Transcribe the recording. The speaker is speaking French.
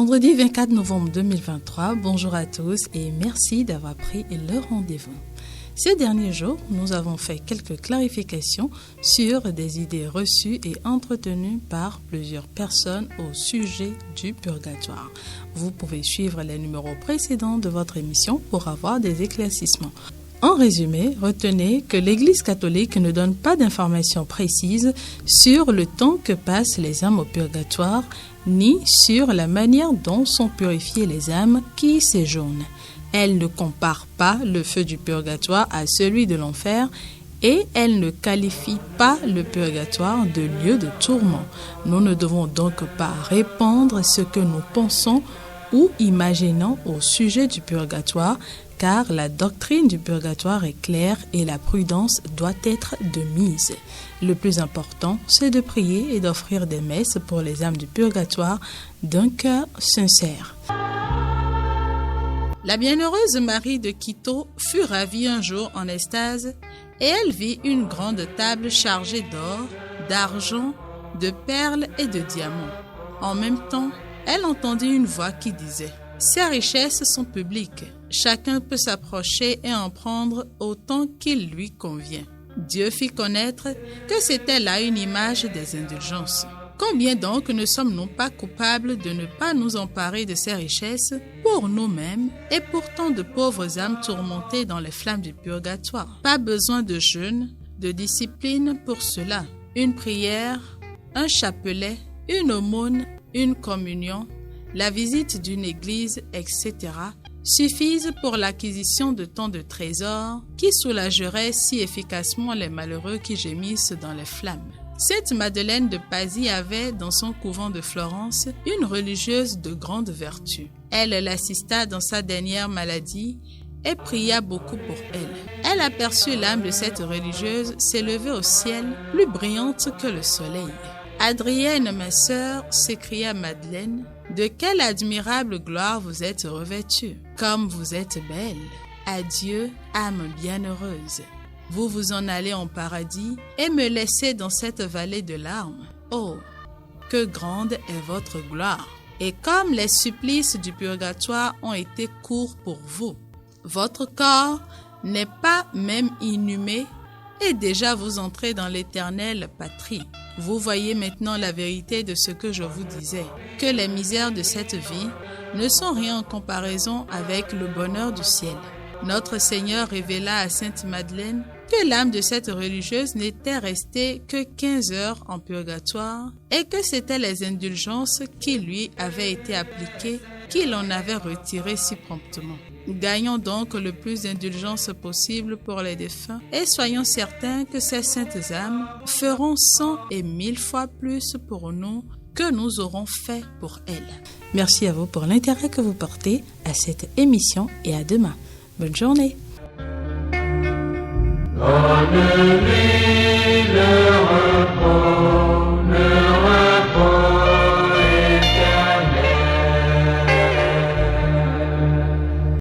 Vendredi 24 novembre 2023, bonjour à tous et merci d'avoir pris le rendez-vous. Ces derniers jours, nous avons fait quelques clarifications sur des idées reçues et entretenues par plusieurs personnes au sujet du purgatoire. Vous pouvez suivre les numéros précédents de votre émission pour avoir des éclaircissements. En résumé, retenez que l'Église catholique ne donne pas d'informations précises sur le temps que passent les âmes au purgatoire, ni sur la manière dont sont purifiées les âmes qui y séjournent. Elle ne compare pas le feu du purgatoire à celui de l'enfer et elle ne qualifie pas le purgatoire de lieu de tourment. Nous ne devons donc pas répandre ce que nous pensons ou imaginons au sujet du purgatoire, car la doctrine du purgatoire est claire et la prudence doit être de mise. Le plus important, c'est de prier et d'offrir des messes pour les âmes du purgatoire d'un cœur sincère. La bienheureuse Marie de Quito fut ravie un jour en extase et elle vit une grande table chargée d'or, d'argent, de perles et de diamants. En même temps, elle entendit une voix qui disait « Ces richesses sont publiques. Chacun peut s'approcher et en prendre autant qu'il lui convient. » Dieu fit connaître que c'était là une image des indulgences. Combien donc ne sommes-nous pas coupables de ne pas nous emparer de ces richesses pour nous-mêmes et pourtant de pauvres âmes tourmentées dans les flammes du purgatoire? Pas besoin de jeûne, de discipline pour cela. Une prière, un chapelet, une aumône, une communion, la visite d'une église, etc. suffisent pour l'acquisition de tant de trésors qui soulageraient si efficacement les malheureux qui gémissent dans les flammes. Sainte Madeleine de Pazzi avait, dans son couvent de Florence, une religieuse de grande vertu. Elle l'assista dans sa dernière maladie et pria beaucoup pour elle. Elle aperçut l'âme de cette religieuse s'élever au ciel, plus brillante que le soleil. « Adrienne, ma sœur, s'écria Madeleine, de quelle admirable gloire vous êtes revêtue, comme vous êtes belle. Adieu, âme bienheureuse. Vous vous en allez en paradis et me laissez dans cette vallée de larmes. Oh, que grande est votre gloire! Et comme les supplices du purgatoire ont été courts pour vous, votre corps n'est pas même inhumé et déjà vous entrez dans l'éternelle patrie. Vous voyez maintenant la vérité de ce que je vous disais, que les misères de cette vie ne sont rien en comparaison avec le bonheur du ciel. Notre Seigneur révéla à Sainte Madeleine que l'âme de cette religieuse n'était restée que 15 heures en purgatoire et que c'étaient les indulgences qui lui avaient été appliquées qui l'en avaient retiré si promptement. Gagnons donc le plus d'indulgence possible pour les défunts et soyons certains que ces saintes âmes feront 100 et 1000 fois plus pour nous que nous aurons fait pour elles. Merci à vous pour l'intérêt que vous portez à cette émission et à demain. Bonne journée. Amen.